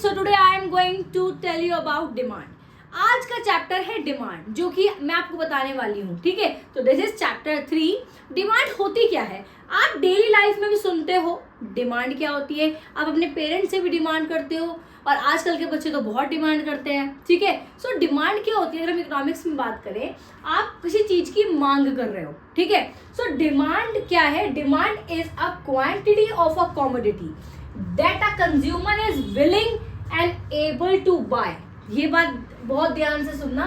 so today I am going to tell you about demand. आज का chapter है demand, जो कि मैं आपको बताने वाली हूँ. ठीक है, तो दिस इज चैप्टर 3. डिमांड होती क्या है? आप डेली लाइफ में भी सुनते हो डिमांड क्या होती है. आप अपने पेरेंट्स से भी डिमांड करते हो और आजकल के बच्चे तो बहुत डिमांड करते हैं. ठीक है, सो डिमांड क्या होती है? अगर हम इकोनॉमिक्स में बात करें, आप किसी चीज की मांग कर रहे हो. ठीक है, सो डिमांड क्या है? Demand is a quantity of a commodity that a consumer is willing and able to buy. ये बात बहुत ध्यान से सुनना.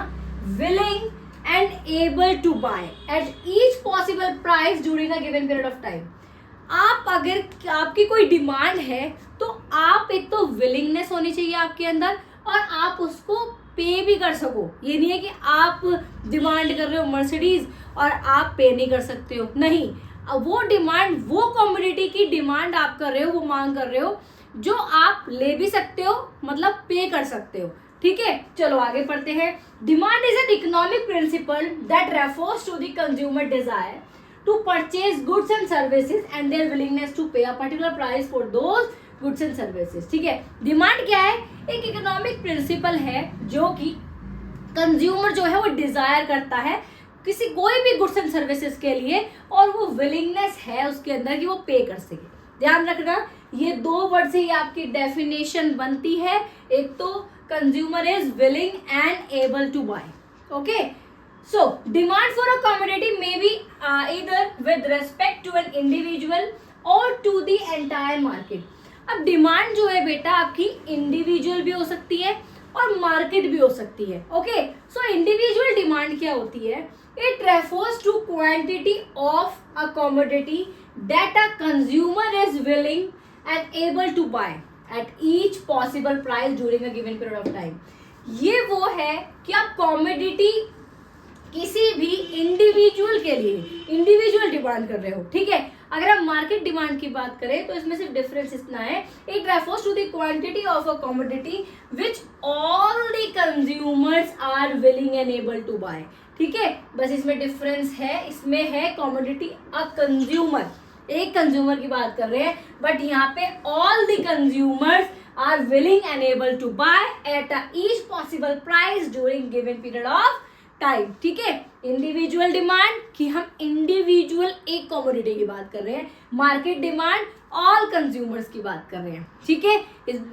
Willing and able to buy at each possible price during a given period of time. आप अगर आपकी कोई डिमांड है तो आप एक तो विलिंगनेस होनी चाहिए आपके अंदर और आप उसको पे भी कर सको. ये नहीं है कि आप डिमांड कर रहे हो मर्सिडीज और आप पे नहीं कर सकते हो. नहीं, वो डिमांड, वो कमोडिटी की डिमांड आप कर रहे हो, वो मांग कर रहे हो जो आप ले भी सकते हो, मतलब पे कर सकते हो. ठीक है, चलो आगे पढ़ते हैं. Demand is an economic principle that refers to the consumer desire to purchase goods and services and their willingness to pay a particular price for those goods and services. ठीक है, डिमांड क्या है? एक इकोनॉमिक प्रिंसिपल है जो कि consumer जो है वो डिजायर करता है किसी कोई भी गुड्स एंड सर्विसेज के लिए और वो विलिंगनेस है उसके अंदर कि वो पे कर सके. ध्यान रखना, ये दो वर्ड से ही आपकी डेफिनेशन बनती है. एक तो consumer is willing and able to buy. Okay, so demand for a commodity may be either with respect to an individual और टू द एंटायर मार्केट. अब डिमांड जो है बेटा आपकी इंडिविजुअल भी हो सकती है और मार्केट भी हो सकती है. ओके, सो इंडिविजुअल डिमांड क्या होती है? It refers to quantity of a commodity that a consumer is willing and able to buy at each possible price during a given period of time. ये वो है कि आप कमोडिटी किसी भी इंडिविजुअल के लिए इंडिविजुअल डिमांड कर रहे हो. ठीक है, अगर हम मार्केट डिमांड की बात करें तो इसमें सिर्फ डिफरेंस इतना है, it refers to the quantity of a commodity which all the consumers are willing and able to buy. ठीक है, बस इसमें डिफरेंस है. इसमें है कमोडिटी अ कंज्यूमर, एक कंज्यूमर की बात कर रहे हैं, बट यहाँ पे all the consumers are willing and able to buy at each possible price during given period of time. ठीक है, इंडिविजुअल डिमांड कि हम इंडिविजुअल एक कमोडिटी की बात कर रहे हैं. मार्केट डिमांड ऑल कंज्यूमर्स की बात कर रहे हैं. ठीक है,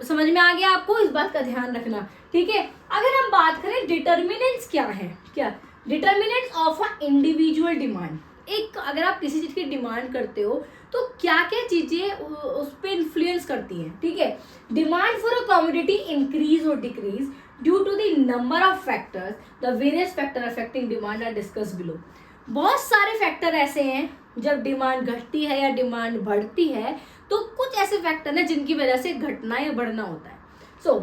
समझ में आ गया आपको? इस बात का ध्यान रखना. ठीक है, अगर हम बात करें डिटर्मिनेंट्स क्या है, क्या determinants of a individual demand. एक अगर आप किसी चीज की डिमांड करते हो तो क्या क्या चीजें उस पर इन्फ्लुएंस करती हैं. ठीक है, demand for a commodity increase और decrease due to the number of factors. The various factor affecting demand are discuss below. बहुत सारे फैक्टर ऐसे हैं, जब डिमांड घटती है या डिमांड बढ़ती है तो कुछ ऐसे फैक्टर हैं जिनकी वजह से घटना या बढ़ना होता है. So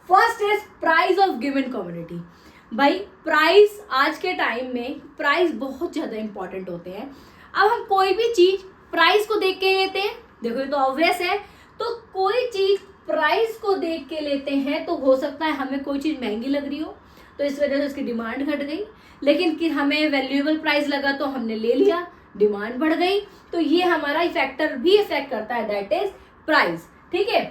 first is price of given commodity. भाई प्राइस, आज के टाइम में प्राइस बहुत ज़्यादा इंपॉर्टेंट होते हैं. अब हम कोई भी चीज़ प्राइस को देख के लेते हैं, देखो ये तो ऑब्वियस है. तो कोई चीज़ प्राइस को देख के लेते हैं तो हो सकता है हमें कोई चीज़ महंगी लग रही हो तो इस वजह से उसकी डिमांड घट गई, लेकिन कि हमें वैल्यूएबल प्राइस लगा तो हमने ले लिया, डिमांड बढ़ गई. तो ये हमारा फैक्टर भी इफेक्ट करता है, दैट इज प्राइस. ठीक है,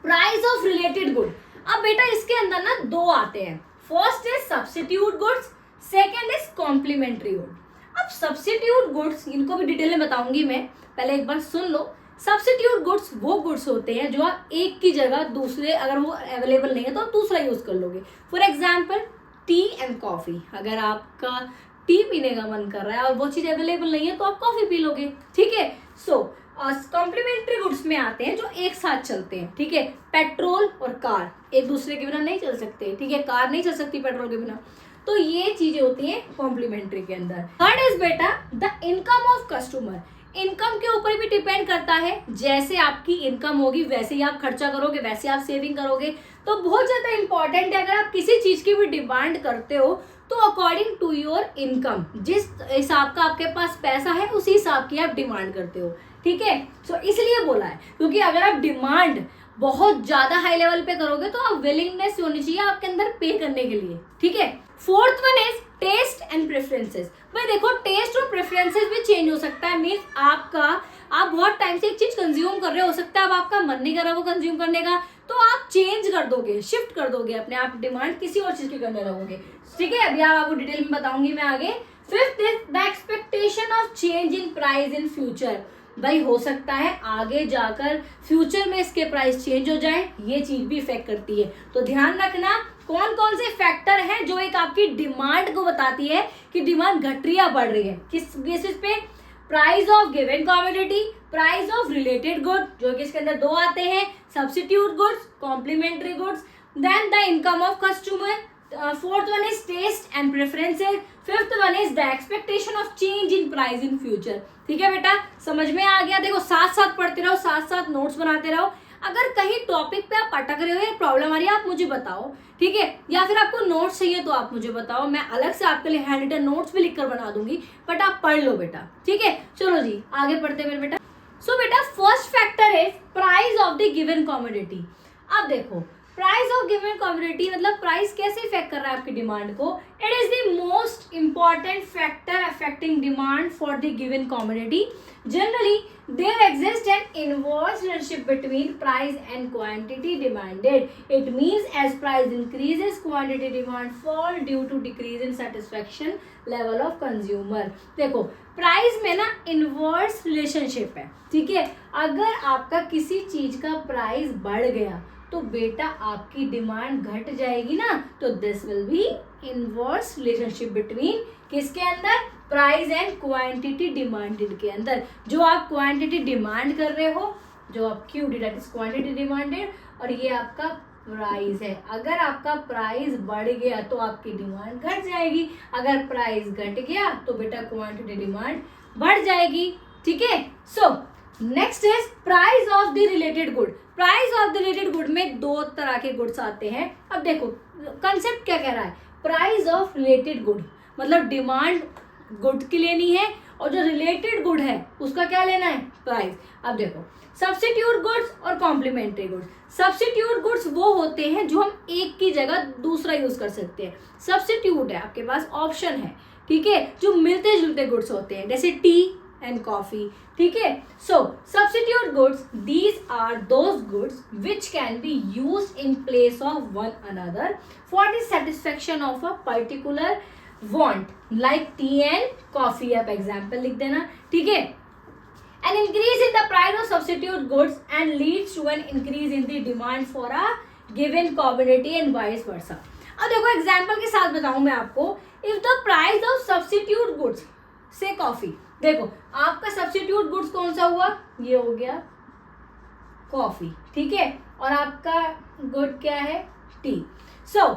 प्राइस ऑफ रिलेटेड गुड. अब बेटा इसके अंदर ना दो आते हैं. First is substitute goods, second is complementary good. अब सब्स्टिट्यूट गुड्स, इनको भी डिटेल में बताऊंगी मैं, पहले एक बार सुन लो. सब्स्टिट्यूट गुड्स वो गुड्स होते हैं जो आप एक की जगह दूसरे, अगर वो अवेलेबल नहीं है तो आप दूसरा यूज कर लोगे. For example T and coffee. अगर आपका टी पीने का मन कर रहा है और वो चीज अवेलेबल नहीं है तो आप कॉफी पी लोगे. ठीक है, सो कॉम्प्लीमेंट्री गुड्स में आते हैं जो एक साथ चलते हैं. ठीक है, पेट्रोल और कार एक दूसरे के बिना नहीं चल सकते. ठीक है, कार नहीं चल सकती पेट्रोल के बिना. तो ये चीजें होती हैं कॉम्प्लीमेंट्री के अंदर. थर्ड इज बेटा the income of customer. Income के ऊपर भी डिपेंड करता है. जैसे आपकी इनकम होगी वैसे ही आप खर्चा करोगे, वैसे आप सेविंग करोगे. तो बहुत ज्यादा इंपॉर्टेंट है, अगर आप किसी चीज की भी डिमांड करते हो तो अकॉर्डिंग टू योर इनकम, जिस हिसाब का आपके पास पैसा है उसी हिसाब की आप डिमांड करते हो. ठीक है, सो इसलिए बोला है क्योंकि अगर आप डिमांड बहुत ज्यादा हाई लेवल पे करोगे तो आप विलिंगनेस होनी चाहिए आपके अंदर पे करने के लिए. ठीक है, fourth one is taste and preferences. भाई देखो, टेस्ट और प्रेफरेंसेस भी चेंज हो सकता है. मीन्स आप बहुत टाइम से एक चीज कंज्यूम कर रहे हो सकता है अब आपका मन नहीं कर रहा वो कंज्यूम करने का, तो तो आप चेंज कर दोगे, शिफ्ट कर दोगे अपने आप डिमांड किसी और चीज की करने लगोगे। ठीक है, अभी आपको डिटेल में बताऊंगी मैं आगे। Fifth is the expectation of change in price in future. भाई हो सकता है आगे जाकर फ्यूचर में इसके प्राइस चेंज हो जाए, ये चीज भी इफेक्ट करती है। तो ध्यान रखना कौन कौन से फैक्टर हैं जो एक आपकी डिमांड को बताती है कि डिमांड घट रही या बढ़ रही है। किस बेसिस पे? Price of given commodity, price of related good, जो कि इसके अंदर दो आते हैं, substitute goods, complementary goods, then the income of customer, fourth one is taste and preferences, fifth one is the expectation of change in price in future. ठीक है बेटा, समझ में आ गया? देखो साथ साथ पढ़ते रहो, साथ साथ नोट्स बनाते रहो। अगर कहीं टॉपिक पे आप अटक रहे हो या प्रॉब्लम आ रही है आप मुझे बताओ, ठीक है, या फिर आपको नोट्स चाहिए तो आप मुझे बताओ, मैं अलग से आपके लिए हैंड रिटन नोट्स भी लिखकर बना दूंगी, बट आप पढ़ लो बेटा। ठीक है, चलो जी आगे पढ़ते मेरे बेटा। सो बेटा first factor is price of the given commodity. अब देखो प्राइस ऑफ गिवन कमोडिटी मतलब प्राइस कैसे इफेक्ट कर रहा है आपकी डिमांड को। It is the most important factor affecting demand for the given commodity. Generally there exists an inverse relationship between price and quantity demanded. It means as price increases, quantity demand fall due to decrease in satisfaction level of consumer. देखो price में ना inverse relationship है। ठीक है, अगर आपका किसी चीज का प्राइस बढ़ गया तो बेटा आपकी डिमांड घट जाएगी ना, तो this will be inverse relationship between किसके अंदर? प्राइस एंड क्वांटिटी डिमांडेड के अंदर। जो आप क्वांटिटी डिमांड कर रहे हो, जो आप Q that is quantity demanded, और ये आपका प्राइस है। अगर आपका प्राइस बढ़ गया तो आपकी डिमांड घट जाएगी, अगर प्राइस घट गया तो बेटा क्वांटिटी डिमांड बढ़ जाएगी। ठीक है, so next is price of the related good. Price of the related good में दो तरह के गुड्स आते हैं। अब देखो कंसेप्ट क्या कह रहा है, प्राइस ऑफ रिलेटेड गुड मतलब डिमांड गुड की लेनी है और जो रिलेटेड गुड है उसका क्या लेना है? प्राइस। अब देखो सब्स्टिट्यूट गुड्स और कॉम्प्लीमेंट्री गुड्स। सब्स्टिट्यूट गुड्स वो होते हैं जो हम एक की जगह दूसरा यूज कर सकते हैं। सब्स्टिट्यूट है आपके पास ऑप्शन है, ठीक है, जो मिलते जुलते गुड्स होते हैं जैसे टी एंड कॉफी। ठीक है, so substitute goods these are those goods which can be used in place of one another for the satisfaction of a particular want, like tea and coffee। आप example लिख देना। ठीक है, an increase in the price of substitute goods and leads to an increase in the demand for a given commodity and vice versa। अब देखो example के साथ बताऊं मैं आपको, if the price of substitute goods से कॉफी, देखो आपका सब्स्टिट्यूट गुड्स कौन सा हुआ? ये हो गया कॉफी। ठीक है, और आपका गुड क्या है? T. So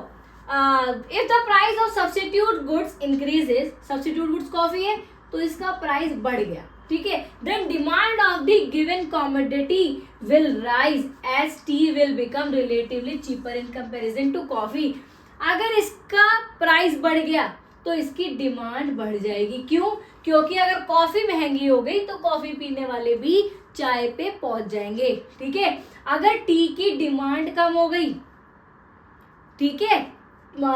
if the price of substitute goods increases, substitute goods coffee है तो इसका प्राइस बढ़ गया। ठीक है, then demand of the given commodity will rise as tea will become relatively cheaper in comparison to coffee। अगर इसका price बढ़ गया तो इसकी डिमांड बढ़ जाएगी। क्यों? क्योंकि अगर कॉफी महंगी हो गई तो कॉफी पीने वाले भी चाय पे पहुंच जाएंगे। ठीक है, अगर टी की डिमांड कम हो गई, ठीक है,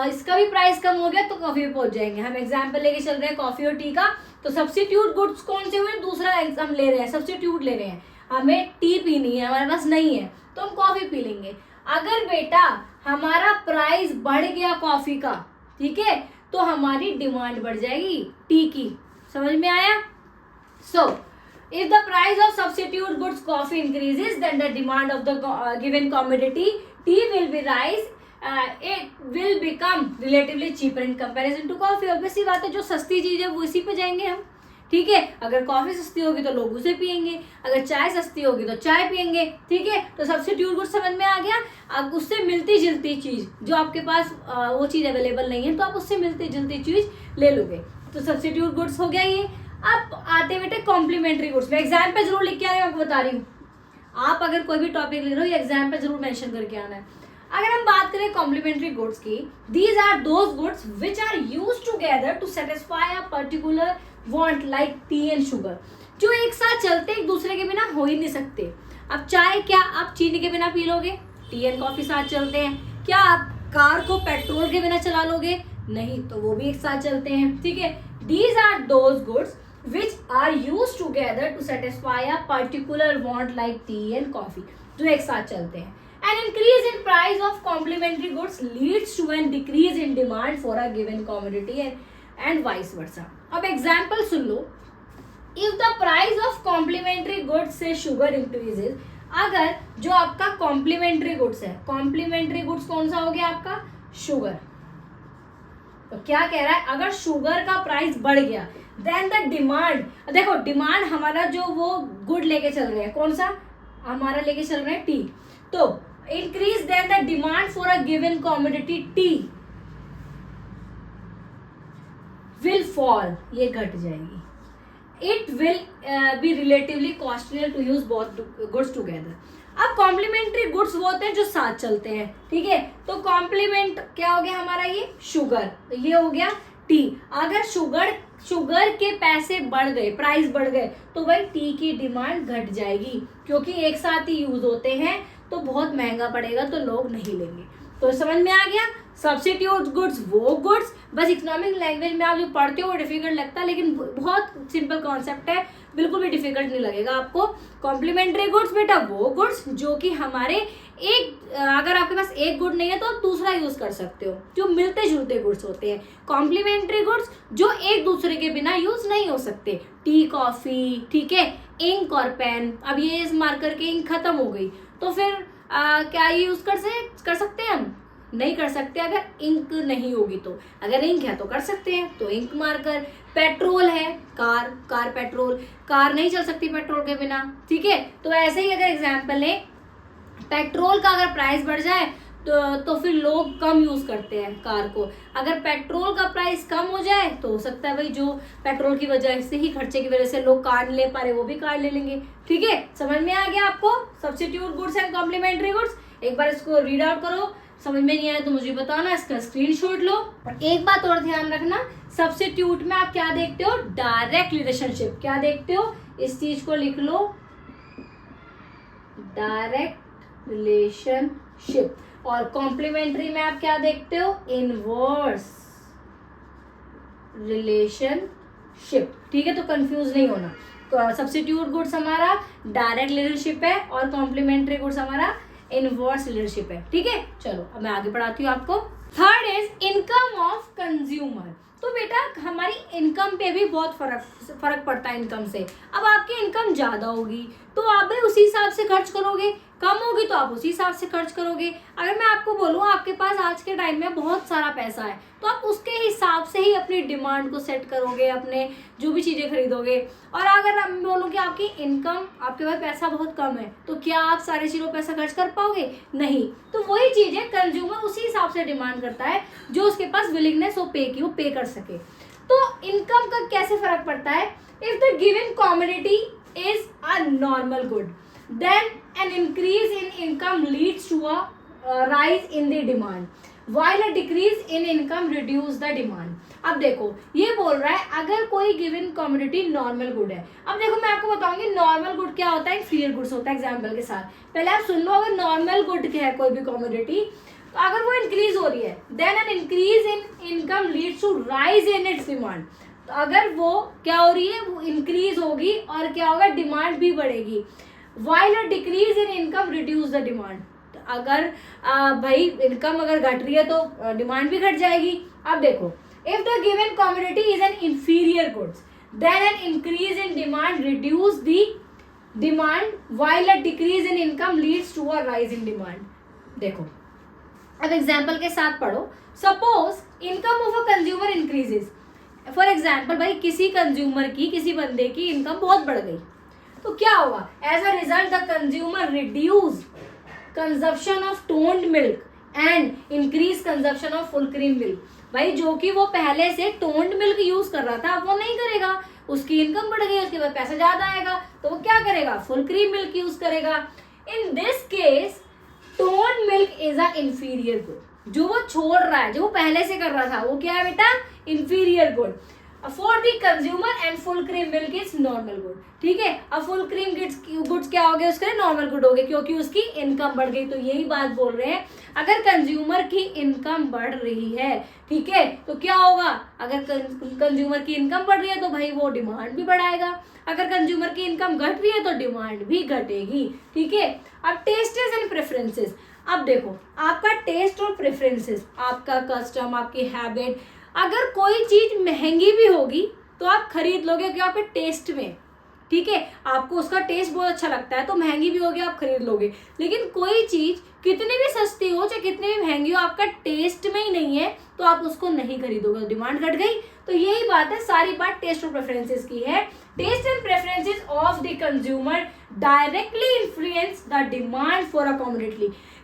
इसका भी प्राइस कम हो गया तो कॉफी पे पहुंच जाएंगे। हम एग्जाम्पल लेके चल रहे हैं कॉफी और टी का, तो सब्स्टिट्यूट गुड्स कौन से हुए? दूसरा हम ले रहे हैं, सब्स्टिट्यूट ले रहे हैं, हमें टी पीनी है, हमारे पास नहीं है तो हम कॉफी पी लेंगे। अगर बेटा हमारा प्राइस बढ़ गया कॉफी का, ठीक है, तो हमारी डिमांड बढ़ जाएगी टी की। समझ में आया? सो if the price of substitute goods coffee increases then the demand of the given commodity tea will be rise, it will become relatively cheaper in comparison to coffee। obviously बात है, जो सस्ती चीज है वो इसी पे जाएंगे हम। ठीक है, अगर कॉफी सस्ती होगी तो लोग उसे पियेंगे, अगर चाय सस्ती होगी तो चाय पियेंगे। ठीक है, तो सब्स्टिट्यूट गुड्स समझ में आ गया। अब उससे मिलती जुलती चीज जो आपके पास वो चीज अवेलेबल नहीं है तो आप उससे मिलती जुलती चीज ले लोगे, तो सब्स्टिट्यूट गुड्स हो गया ये। अब आते बेटे कॉम्प्लीमेंट्री गुड्स में। एग्जाम पे जरूर लिख के आना है, मैं आपको बता रही हूँ। आप अगर कोई भी टॉपिक ले रहे हो ये एग्जाम पे जरूर मेंशन करके आना है। अगर हम बात करें कॉम्प्लीमेंट्री गुड्स की, these are those goods which are used together to satisfy a particular want like tea and sugar, जो एक साथ चलते एक दूसरे के बिना हो ही नहीं सकते। अब चाय क्या आप चीनी के बिना पी लोगे? टी एंड कॉफी साथ चलते हैं। क्या आप कार को पेट्रोल के बिना चला लोगे? नहीं, तो वो भी एक साथ चलते हैं। ठीक है, these are those goods which are used together to satisfy a particular want like tea and coffee, जो एक साथ चलते हैं। An increase in price of complementary goods leads to an decrease in demand for a given commodity and vice versa. अब example soon low. If the price of complementary goods से sugar increases, अगर जो आपका complementary goods है, complementary goods कौन सा हो गया आपका, शुगर. तो क्या कह रहा है, अगर शुगर का प्राइस बढ़ गया देन द डिमांड, देखो डिमांड हमारा जो वो गुड लेके चल रहे हैं, कौन सा हमारा लेके चल रहे हैं, टी. तो increase then the demand for a given commodity tea will fall, ये घट जाएगी. It will be relatively costlier to use both goods together. अब कॉम्प्लीमेंट्री गुड्स वो होते हैं जो साथ चलते हैं, ठीक है. तो कॉम्प्लीमेंट क्या हो गया हमारा, ये शुगर, तो ये हो गया टी. अगर शुगर के पैसे बढ़ गए, प्राइस बढ़ गए, तो भाई टी की डिमांड घट जाएगी, क्योंकि एक साथ ही यूज होते हैं तो बहुत महंगा पड़ेगा, तो लोग नहीं लेंगे. तो समझ में आ गया. सब्स्टिट्यूट गुड्स वो गुड्स, बस इकोनॉमिक लैंग्वेज में आप जो पढ़ते हो वो डिफिकल्ट लगता है, लेकिन बहुत सिंपल कॉन्सेप्ट है, बिल्कुल भी डिफिकल्ट नहीं लगेगा आपको. कॉम्प्लीमेंट्री गुड्स बेटा वो गुड्स जो कि हमारे एक, अगर आपके पास एक गुड नहीं है तो आप दूसरा यूज कर सकते हो, जो मिलते जुलते गुड्स होते हैं. कॉम्प्लीमेंट्री गुड्स जो एक दूसरे के बिना यूज नहीं हो सकते, टी कॉफी, ठीक है, इंक और पेन. अब ये इस मार्कर की इंक खत्म हो गई तो फिर क्या ये यूज कर सकते हैं हम, नहीं कर सकते अगर इंक नहीं होगी. तो अगर इंक है तो कर सकते हैं, तो इंक मार्कर. पेट्रोल है, कार पेट्रोल, कार नहीं चल सकती पेट्रोल के बिना, ठीक है. तो ऐसे ही अगर एग्जांपल है, पेट्रोल का अगर प्राइस बढ़ जाए तो फिर लोग कम यूज करते हैं कार को. अगर पेट्रोल का प्राइस कम हो जाए तो हो सकता है भाई जो पेट्रोल की वजह से ही, खर्चे की वजह से लोग कार नहीं ले पा रहे वो भी कार ले लेंगे, ठीक है. समझ में आ गया आपको substitute goods and complementary goods. एक बार इसको रीड आउट करो, समझ में नहीं आया तो मुझे बताना, इसका स्क्रीनशॉट लो. और एक बात और ध्यान रखना, सब्स्टिट्यूट में आप क्या देखते हो, डायरेक्ट रिलेशनशिप. क्या देखते हो, इस चीज को लिख लो, डायरेक्ट रिलेशनशिप. और कॉम्प्लीमेंट्री में आप क्या देखते हो, इनवर्स रिलेशनशिप, ठीक है. तो कंफ्यूज नहीं होना. सब्स्टिट्यूट गुड्स हमारा डायरेक्ट रिलेशनशिप है और कॉम्प्लीमेंट्री गुड्स हमारा इनवर्स रिलेशनशिप है, ठीक है. चलो अब मैं आगे पढ़ाती हूँ आपको. Third is income of consumer. तो बेटा हमारी इनकम पे भी बहुत फर्क पड़ता है इनकम से. अब आपकी इनकम ज्यादा होगी तो आप भी उसी हिसाब से खर्च करोगे, कम होगी तो आप उसी हिसाब से खर्च करोगे. अगर मैं आपको बोलूँ आपके पास आज के टाइम में बहुत सारा पैसा है तो आप उसके हिसाब से ही अपनी डिमांड को सेट करोगे, अपने जो भी चीज़ें खरीदोगे. और अगर मैं बोलूँ कि आपकी इनकम, आपके पास पैसा बहुत कम है तो क्या आप सारे चीज़ों पैसा खर्च कर पाओगे, नहीं. तो वही चीज़ है, कंज्यूमर उसी हिसाब से डिमांड करता है जो उसके पास विलिंगनेस हो पे की, वो पे कर सके. तो इनकम का कैसे फर्क पड़ता है, if the given commodity is a normal good then an increase in income leads to a rise in the demand while a decrease in income reduce the demand. अब देखो ये बोल रहा है अगर कोई गिवन कमोडिटी नॉर्मल गुड है. अब देखो मैं आपको बताऊंगी नॉर्मल गुड क्या होता है, इंफीरियर गुड्स होता है. एग्जांपल के साथ पहले आप सुन लो, अगर नॉर्मल गुड क्या है कोई भी कमोडिटी, तो अगर वो इंक्रीज हो रही है then an increase in income leads to rise in its demand. तो अगर वो क्या हो रही है, वो इंक्रीज होगी और क्या होगा, डिमांड भी बढ़ेगी. While a decrease in income reduce the demand. अगर भाई इनकम अगर घट रही है तो डिमांड भी घट जाएगी. अब देखो if the given commodity is an inferior goods then an increase in demand reduce the demand while a decrease in income leads to a rise in demand. देखो अब एग्जाम्पल के साथ पढ़ो. Suppose income of a consumer increases. For example भाई किसी consumer की, किसी बंदे की इनकम बहुत बढ़ गई तो क्या होगा, as a result the consumer reduce consumption of toned milk and increase consumption of full cream milk. भाई जो कि वो पहले से टोन्ड मिल्क यूज कर रहा था अब वो नहीं करेगा, उसकी इनकम बढ़ गई, उसके बाद पैसा ज्यादा आएगा तो वो क्या करेगा, फुल क्रीम मिल्क यूज करेगा. In this case toned milk is a inferior good. जो वो छोड़ रहा है, जो वो पहले से कर रहा था वो क्या है बेटा, inferior good. For the consumer and full cream milk is normal good. ठीक है, अब फुल क्रीम गुड्स क्या हो गए, उसके लिए नॉर्मल गुड हो गए क्योंकि उसकी इनकम बढ़ गई। तो यही बात बोल रहे हैं, अगर कंज्यूमर की इनकम बढ़ रही है, ठीक है, तो क्या होगा, अगर कंज्यूमर की इनकम बढ़ रही है तो भाई वो डिमांड भी बढ़ाएगा, अगर कंज्यूमर की इनकम घट रही है तो डिमांड भी घटेगी। ठीक है, अब टेस्टेस एंड प्रेफरेंसेस। अब देखो, आपका टेस्ट और प्रेफरेंसेस, आपका कस्टम, आपकी हैबिट, अगर कोई चीज महंगी भी होगी तो आप खरीद लोगे क्योंकि आपके टेस्ट में, ठीक है, आपको उसका टेस्ट बहुत अच्छा लगता है तो महंगी भी होगी आप खरीद लोगे। लेकिन कोई चीज कितनी भी सस्ती हो चाहे कितनी भी महंगी हो, आपका टेस्ट में ही नहीं है तो आप उसको नहीं खरीदोगे, डिमांड घट गई। तो यही बात है, सारी बात टेस्ट और प्रेफरेंसेस की है। Taste and preferences of the consumer directly influence the demand for a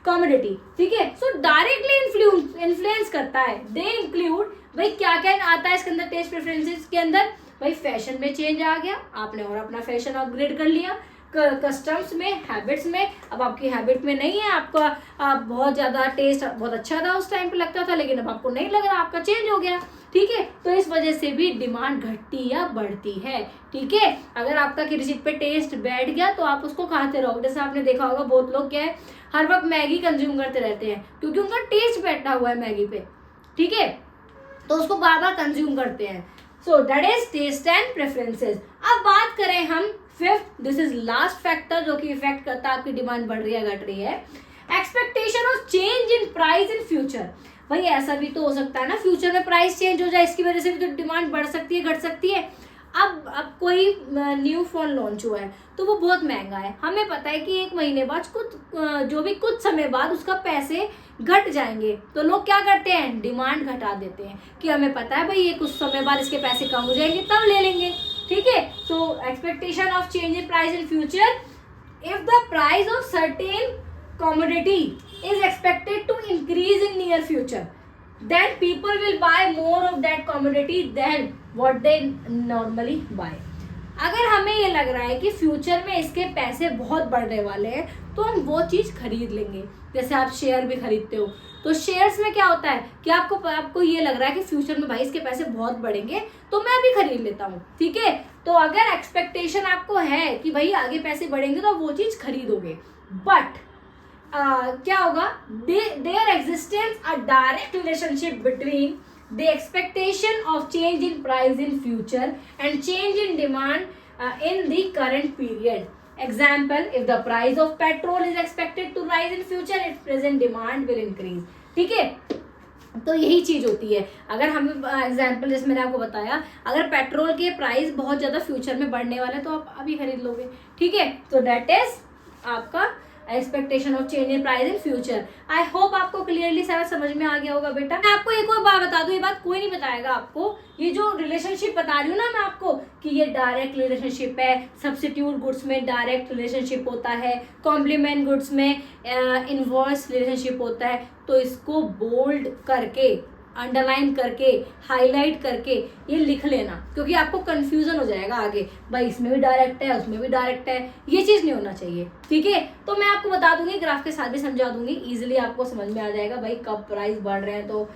commodity. ठीक है, सो डायरेक्टली इन्फ्लुएंस करता है। दे इंक्लूड, भाई क्या क्या आता है इसके अंदर, टेस्ट प्रेफरेंसेस के अंदर, भाई फैशन में चेंज आ गया, आपने और अपना फैशन अपग्रेड कर लिया, कस्टम्स में, हैबिट्स में, अब आपकी हैबिट में नहीं है, आपका बहुत ज़्यादा टेस्ट बहुत अच्छा था उस टाइम पे लगता था लेकिन अब आपको नहीं लग रहा, आपका चेंज हो गया। ठीक है, तो इस वजह से भी डिमांड घटती या बढ़ती है। ठीक है, अगर आपका किसी चीज पे टेस्ट बैठ गया तो आप उसको खाते रहोगे। जैसे आपने देखा होगा बहुत लोग क्या है, हर वक्त मैगी कंज्यूम करते रहते हैं क्योंकि उनका टेस्ट बैठा हुआ है मैगी पे। ठीक है, तो उसको बार बार कंज्यूम करते हैं। So that is taste and preferences. अब बात करें हम fifth, this is last factor जो कि इफेक्ट करता है आपकी डिमांड बढ़ रही है घट रही है, expectation of change in price in future. भाई ऐसा भी तो हो सकता है ना, फ्यूचर में प्राइस चेंज हो जाए, इसकी वजह से भी तो डिमांड बढ़ सकती है घट सकती है। अब कोई न्यू फोन लॉन्च हुआ है तो वो बहुत महंगा है, हमें पता है कि एक महीने बाद कुछ समय बाद उसका पैसे घट जाएंगे, तो लोग क्या करते हैं, डिमांड घटा देते हैं कि हमें पता है भाई ये कुछ समय बाद इसके पैसे कम हो जाएंगे तब ले लेंगे। ठीक है, so expectation of change in price in future, if the price of certain commodity is expected to increase in near future, then people will buy more of that commodity than what they normally buy। अगर हमें ये लग रहा है कि future में इसके पैसे बहुत बढ़ने वाले हैं तो हम वो चीज़ खरीद लेंगे। जैसे आप शेयर भी खरीदते हो तो शेयर्स में क्या होता है कि आपको ये लग रहा है कि फ्यूचर में भाई इसके पैसे बहुत बढ़ेंगे तो मैं अभी खरीद लेता हूँ। ठीक है, तो अगर एक्सपेक्टेशन आपको है कि भाई आगे पैसे बढ़ेंगे तो आप वो चीज़ खरीदोगे, बट क्या होगा, there existence a direct relationship between the expectation of change in price in future and change in demand in the current period. Example, if the price of petrol is expected to rise in future, it present demand will increase. ठीक है, तो यही चीज होती है। अगर हम example जैसे मैंने आपको बताया, अगर पेट्रोल के प्राइस बहुत ज्यादा फ्यूचर में बढ़ने वाले तो आप अभी खरीद लोगे। ठीक है, तो दैट इज आपका expectation of change in price in future. I hope आपको क्लियरली सारा समझ में आ गया होगा बेटा। मैं आपको एक और बात बता दूं, ये बात कोई नहीं बताएगा आपको, ये जो रिलेशनशिप बता रही हूँ ना मैं आपको कि ये डायरेक्ट रिलेशनशिप है, सब्स्टिट्यूट गुड्स में डायरेक्ट रिलेशनशिप होता है, कॉम्प्लीमेंट गुड्स में इनवर्स रिलेशनशिप होता है, तो इसको बोल्ड करके, अंडरलाइन करके, हाईलाइट करके ये लिख लेना क्योंकि आपको कंफ्यूजन हो जाएगा आगे, भाई इसमें भी डायरेक्ट है उसमें भी डायरेक्ट है, ये चीज़ नहीं होना चाहिए। ठीक है, तो मैं आपको बता दूंगी, ग्राफ के साथ भी समझा दूंगी, इजीली आपको समझ में आ जाएगा भाई कब प्राइस बढ़ रहे हैं तो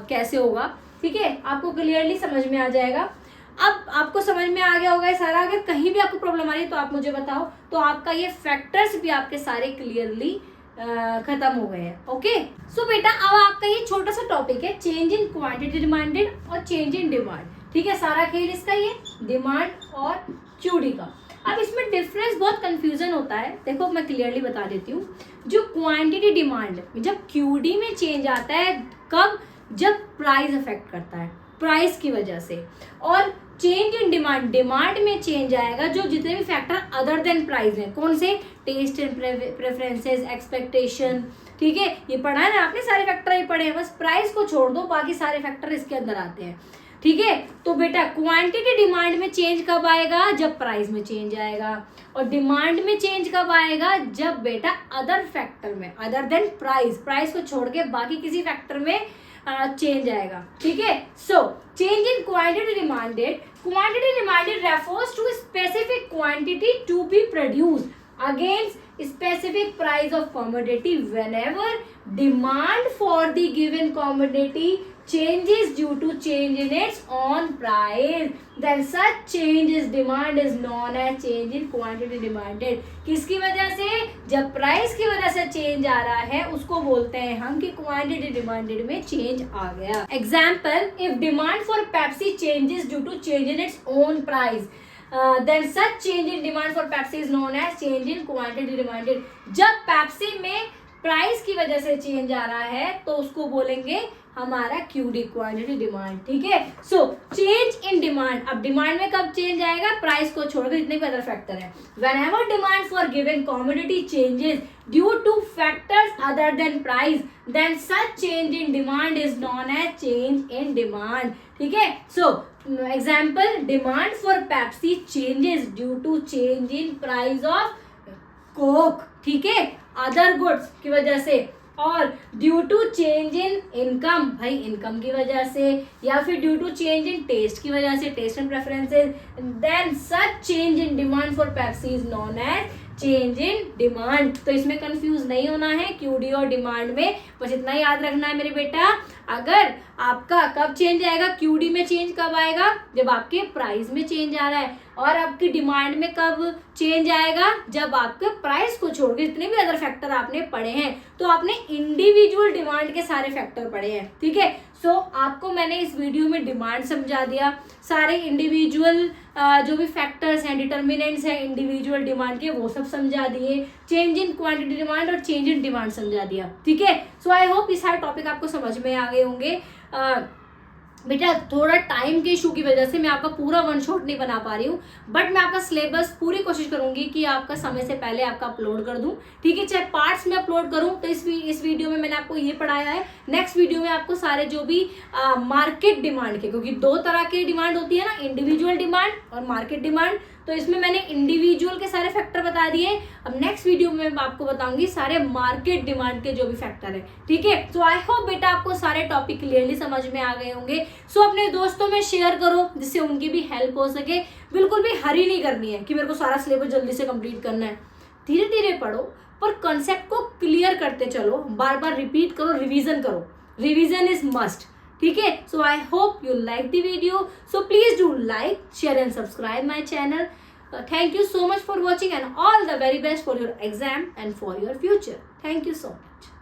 कैसे होगा। ठीक है, आपको क्लियरली समझ में आ जाएगा। अब आपको समझ में आ गया होगा ये सारा। अगर कहीं भी आपको प्रॉब्लम आ रही है तो आप मुझे बताओ, तो आपका ये फैक्टर्स भी आपके सारे क्लियरली खत्म हो गए हैं। ओके, सो बेटा अब आपका ये छोटा सा टॉपिक है, चेंज इन क्वांटिटी डिमांडेड और चेंज इन डिमांड। ठीक है, सारा खेल इसका ये डिमांड और क्यूडी का। अब इसमें डिफरेंस बहुत कंफ्यूजन होता है, देखो मैं क्लियरली बता देती हूँ। जो क्वांटिटी डिमांड जब क्यूडी में चेंज आता है, कब, जब प्राइस अफेक्ट करता है प्राइस की वजह से, और चेंज इन डिमांड, डिमांड में चेंज आएगा जो जितने भी फैक्टर अदर देन प्राइस हैं, कौन से, टेस्ट एंड प्रेफरेंसेस, एक्सपेक्टेशन। ठीक है, ये पढ़ा है ना आपने, सारे फैक्टर ही पढ़े हैं, बस प्राइस को छोड़ दो बाकी सारे फैक्टर इसके अंदर आते हैं। ठीक है, तो बेटा क्वांटिटी डिमांड में चेंज कब आएगा, जब प्राइस में चेंज आएगा, और डिमांड में चेंज कब आएगा, जब बेटा अदर फैक्टर में, अदर देन प्राइस, प्राइस को छोड़ के बाकी किसी फैक्टर में चेंज आएगा। ठीक है, so change in quantity demanded, quantity demanded refers to specific quantity to be produced against specific price of commodity. Whenever demand for the given commodity changes due to change in its own price, then such change in demand is known as change in quantity demanded. किसकी वजह से? जब price की वजह से change आ रहा है उसको बोलते हैं हम कि क्वांटिटी डिमांडेड में चेंज आ गया. Example, if demand for Pepsi changes due to change in its own price, then such change in demand for Pepsi is known as change in quantity demanded. जब पेप्सी में price की वजह से change आ रहा है तो उसको बोलेंगे हमारा QD, क्वांटिटी डिमांड. ठीक है. सो चेंज इन डिमांड, अब डिमांड में कब चेंज आएगा? प्राइस को छोड़कर इतने भी अदर फैक्टर है. whenever demand for given commodity changes due to factors other than price, then such change in demand is known as change in demand. ठीक है. So example, demand for Pepsi changes due to change in price of Coke. ठीक है, other goods की वजह से, और due to change in income, भाई income की वजह से, या फिर due to change in taste की वजह से, taste and preferences, then such change in demand for Pepsi is known as change in demand. तो इसमें कंफ्यूज नहीं होना है क्यूडी और डिमांड में, बस इतना याद रखना है मेरे बेटा. अगर आपका कब चेंज आएगा, क्यूडी में चेंज कब आएगा? जब आपके प्राइस में चेंज आ रहा है. और आपकी डिमांड में कब चेंज आएगा? जब आपके प्राइस को छोड़ के जितने भी अदर फैक्टर आपने पढ़े हैं, तो आपने इंडिविजुअल डिमांड के सारे फैक्टर पढ़े हैं. ठीक है. सो आपको मैंने इस वीडियो में डिमांड समझा दिया, सारे इंडिविजुअल जो भी फैक्टर्स हैं, डिटर्मिनेंट्स हैं इंडिविजुअल डिमांड के, वो सब समझा दिए. चेंज इन क्वांटिटी डिमांड और चेंज इन डिमांड समझा दिया. ठीक है. सो आई होप ये सारे टॉपिक आपको समझ में आ गए होंगे. बेटा थोड़ा टाइम के इशू की वजह से मैं आपका पूरा वन शॉट नहीं बना पा रही हूँ, बट मैं आपका सिलेबस पूरी कोशिश करूंगी कि आपका समय से पहले आपका अपलोड कर दूं. ठीक है. चाहे पार्ट्स में अपलोड करूं, तो इस वीडियो में मैंने आपको ये पढ़ाया है. नेक्स्ट वीडियो में आपको सारे जो भी मार्केट डिमांड के, क्योंकि दो तरह की डिमांड होती है ना, इंडिविजुअल डिमांड और मार्केट डिमांड, तो इसमें मैंने इंडिविजुअल के सारे फैक्टर बता दिए. अब नेक्स्ट वीडियो में मैं आपको बताऊंगी सारे मार्केट डिमांड के जो भी फैक्टर है. ठीक है. सो आई होप बेटा आपको सारे टॉपिक क्लियरली समझ में आ गए होंगे. सो अपने दोस्तों में शेयर करो जिससे उनकी भी हेल्प हो सके. बिल्कुल भी हरी नहीं करनी है कि मेरे को सारा सिलेबस जल्दी से कंप्लीट करना है. धीरे धीरे पढ़ो, पर कंसेप्ट को क्लियर करते चलो, बार बार रिपीट करो, रिवीजन करो. Revision is must. ठीक है. So I hope you like the video. So please do like, share and subscribe my channel. Thank you so much for watching and all the very best for your exam and for your future. Thank you so much.